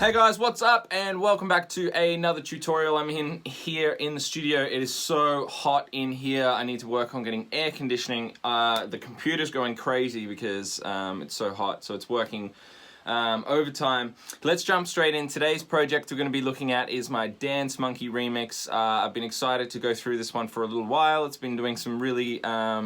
Hey guys, what's up and welcome back to another tutorial. I'm here in the studio. It is so hot in here. I need to work on getting air conditioning. The computer's going crazy because it's so hot, so it's working overtime. Let's jump straight in. Today's project we're going to be looking at is my Dance Monkey remix. I've been excited to go through this one for a little while. It's been doing some really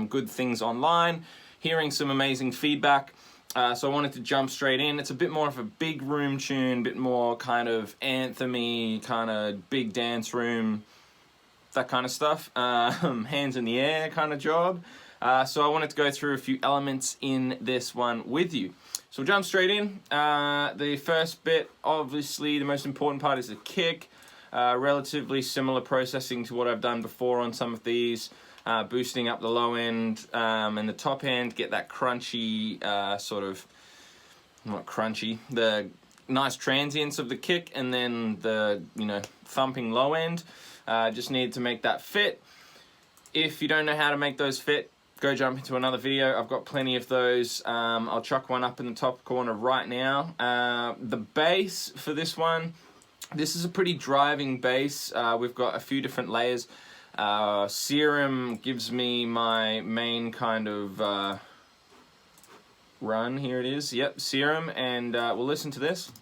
good things online, hearing some amazing feedback. So I wanted to jump straight in. It's a bit more of a big room tune, bit more kind of anthem-y, kind of big dance room, that kind of stuff. Hands in the air kind of job. So I wanted to go through a few elements in this one with you. So we'll jump straight in. The first bit, obviously the most important part, is the kick. Relatively similar processing to what I've done before on some of these. Boosting up the low end and the top end, get that crunchy sort of, not crunchy, the nice transients of the kick, and then the, thumping low end. Just need to make that fit. If you don't know how to make those fit, go jump into another video. I've got plenty of those. I'll chuck one up in the top corner right now. The bass for this one, this is a pretty driving bass. We've got a few different layers. Serum gives me my main kind of run. Here it is. Yep, Serum, and we'll listen to this.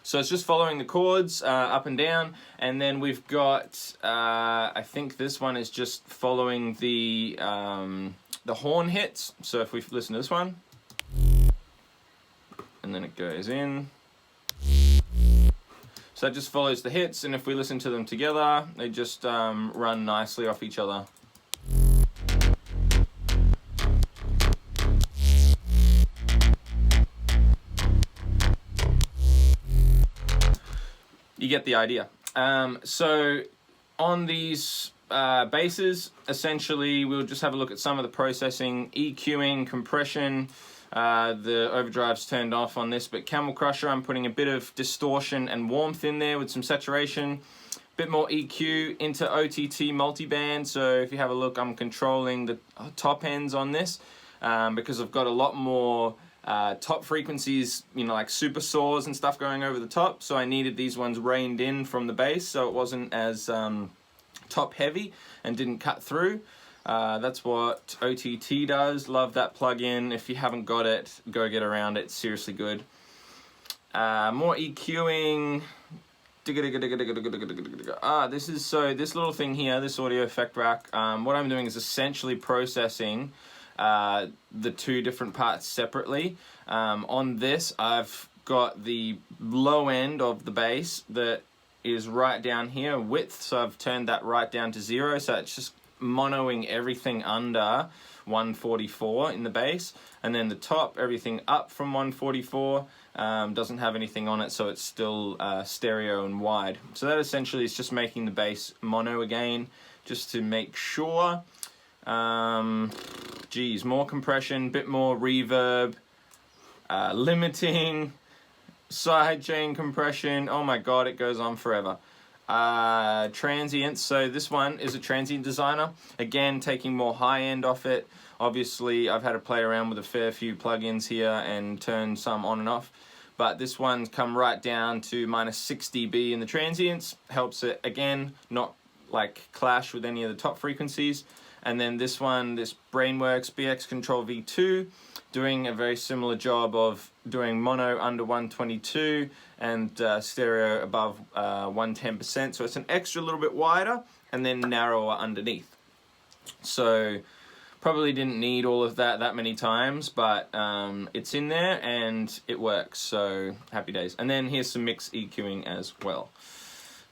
So it's just following the chords up and down, and then we've got I think this one is just following the horn hits. So if we listen to this one, and then it goes in. So that just follows the hits, and if we listen to them together, they just run nicely off each other. You get the idea. So on these basses, essentially we'll just have a look at some of the processing, EQing, compression. The overdrive's turned off on this, but Camel Crusher, I'm putting a bit of distortion and warmth in there with some saturation, bit more EQ into OTT multiband. So if you have a look, I'm controlling the top ends on this because I've got a lot more top frequencies, like super saws and stuff going over the top. So I needed these ones reined in from the bass so it wasn't as top heavy and didn't cut through. That's what OTT does. Love that plugin. If you haven't got it, go get around it. It's seriously good. More EQing. This little thing here, this audio effect rack, what I'm doing is essentially processing the two different parts separately. On this, I've got the low end of the bass that is right down here, width, so I've turned that right down to 0, so it's just monoing everything under 144 in the bass, and then the top, everything up from 144 doesn't have anything on it, so it's still stereo and wide. So that essentially is just making the bass mono again, just to make sure. More compression, bit more reverb, limiting, sidechain compression. Oh my god, it goes on forever. Transients, so this one is a transient designer, again taking more high end off it. Obviously I've had to play around with a fair few plugins here and turn some on and off, but this one's come right down to -6 dB in the transients, helps it again not like clash with any of the top frequencies. And then this one, this Brainworks BX Control V2, doing a very similar job of doing mono under 122 and stereo above 110%. So it's an extra little bit wider and then narrower underneath. So probably didn't need all of that many times, but it's in there and it works. So happy days. And then here's some mix EQing as well.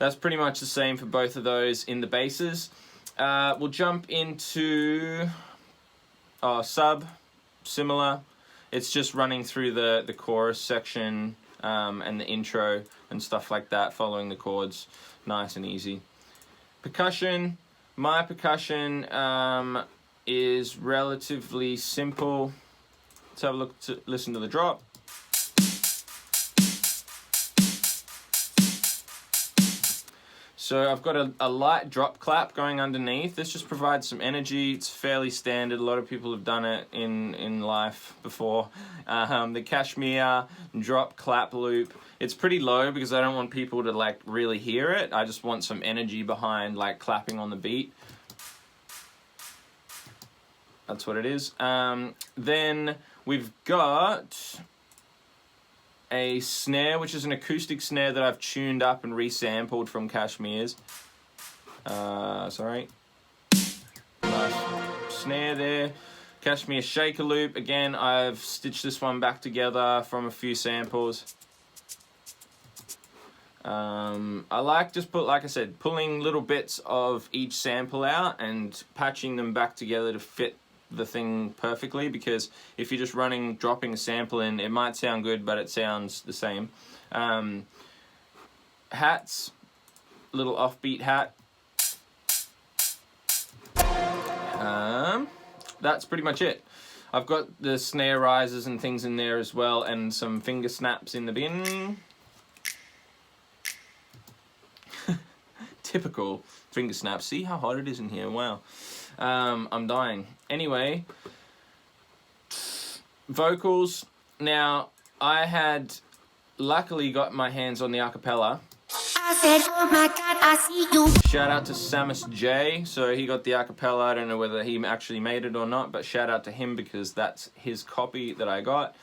That's pretty much the same for both of those in the basses. We'll jump into sub, similar. It's just running through the chorus section and the intro and stuff like that, following the chords, nice and easy. Percussion, my percussion is relatively simple. Let's have a look, listen to the drop. So I've got a light drop clap going underneath. This just provides some energy. It's fairly standard. A lot of people have done it in life before. The Kashmir drop clap loop. It's pretty low because I don't want people to like really hear it. I just want some energy behind like clapping on the beat. That's what it is. Then we've got a snare, which is an acoustic snare that I've tuned up and resampled from Kashmir's. Sorry. Nice snare there. Kashmir shaker loop. Again, I've stitched this one back together from a few samples. I like just like I said, pulling little bits of each sample out and patching them back together to fit the thing perfectly, because if you're just dropping a sample in, it might sound good, but it sounds the same. Hats, little offbeat hat. That's pretty much it. I've got the snare risers and things in there as well, and some finger snaps in the bin. Typical finger snap. See how hot it is in here? Wow. I'm dying. Anyway, vocals. Now, I had luckily got my hands on the acapella. I said, oh my God, I see you. Shout out to Samus J. So he got the acapella. I don't know whether he actually made it or not, but shout out to him because that's his copy that I got.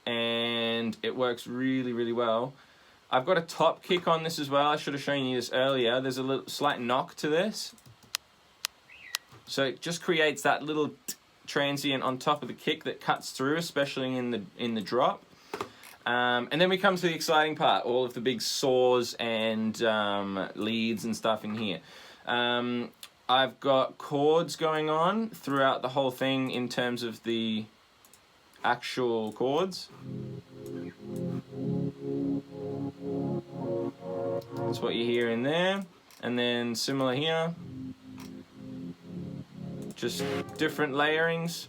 And it works really, really well. I've got a top kick on this as well. I should have shown you this earlier. There's a little slight knock to this. So it just creates that little transient on top of the kick that cuts through, especially in the drop. And then we come to the exciting part, all of the big saws and leads and stuff in here. I've got chords going on throughout the whole thing in terms of the actual chords. That's what you hear in there. And then similar here. Just different layerings.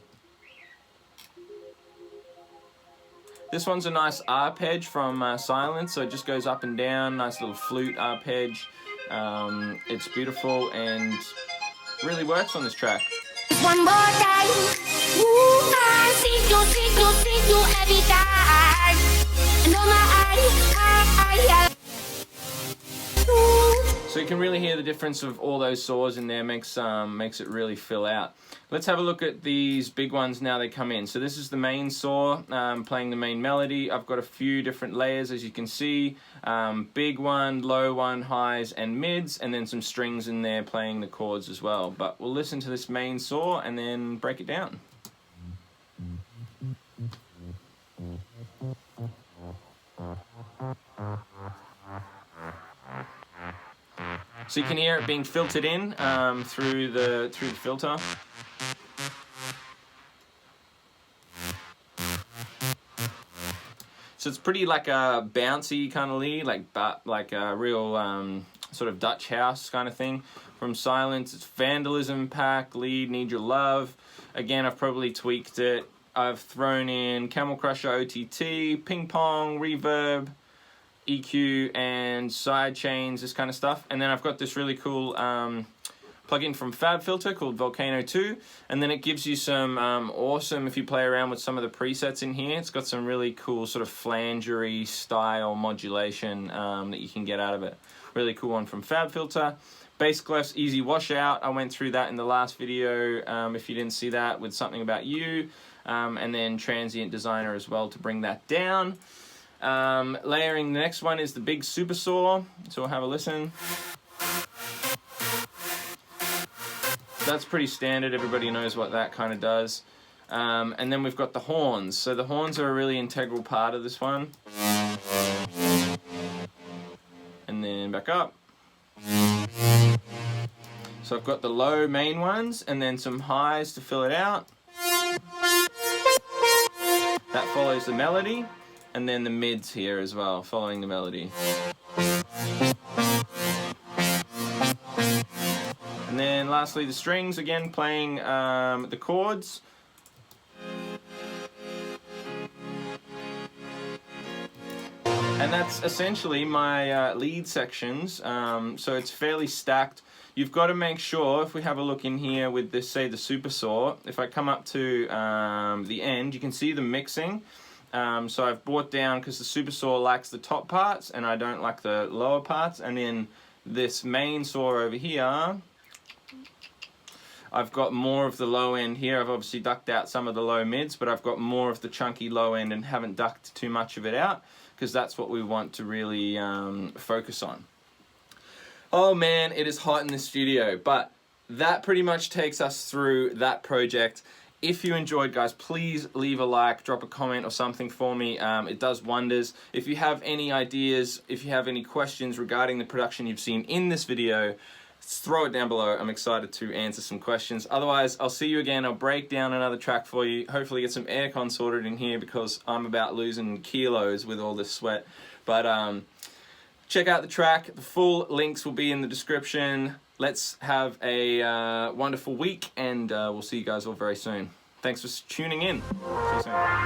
This one's a nice arpeggi from Silence, so it just goes up and down, nice little flute arpeggi. It's beautiful and really works on this track. One more time. Ooh, I see you every time. And oh my So you can really hear the difference of all those saws in there, makes it really fill out. Let's have a look at these big ones now they come in. So this is the main saw, playing the main melody. I've got a few different layers, as you can see. Big one, low one, highs and mids, and then some strings in there playing the chords as well. But we'll listen to this main saw and then break it down. So you can hear it being filtered in through the filter. So it's pretty like a bouncy kind of lead, like a real sort of Dutch house kind of thing. From Silence, it's Vandalism Pack, lead, Need Your Love. Again, I've probably tweaked it. I've thrown in Camel Crusher OTT, Ping Pong, Reverb, EQ and side chains, this kind of stuff. And then I've got this really cool plugin from FabFilter called Volcano 2, and then it gives you some awesome, if you play around with some of the presets in here, it's got some really cool sort of flangery style modulation that you can get out of it. Really cool one from FabFilter. Bass Clef's Easy Washout, I went through that in the last video if you didn't see that, with Something About You, and then Transient Designer as well to bring that down. Layering, the next one is the big super saw, so we'll have a listen. That's pretty standard, everybody knows what that kind of does. And then we've got the horns, so the horns are a really integral part of this one. And then back up. So I've got the low main ones and then some highs to fill it out. That follows the melody. And then the mids here as well, following the melody. And then lastly the strings, again playing the chords. And that's essentially my lead sections. So it's fairly stacked. You've got to make sure, if we have a look in here with this, say the Super Saw, if I come up to the end, you can see the mixing. So I've brought down, because the Super Saw likes the top parts and I don't like the lower parts. And then this main saw over here, I've got more of the low end here. I've obviously ducked out some of the low mids, but I've got more of the chunky low end and haven't ducked too much of it out, because that's what we want to really focus on. Oh man, it is hot in the studio, but that pretty much takes us through that project. If you enjoyed, guys, please leave a like, drop a comment or something for me. It does wonders. If you have any ideas, if you have any questions regarding the production you've seen in this video, throw it down below. I'm excited to answer some questions. Otherwise, I'll see you again. I'll break down another track for you. Hopefully get some aircon sorted in here, because I'm about losing kilos with all this sweat. But check out the track. The full links will be in the description. Let's have a wonderful week, and we'll see you guys all very soon. Thanks for tuning in. See you soon.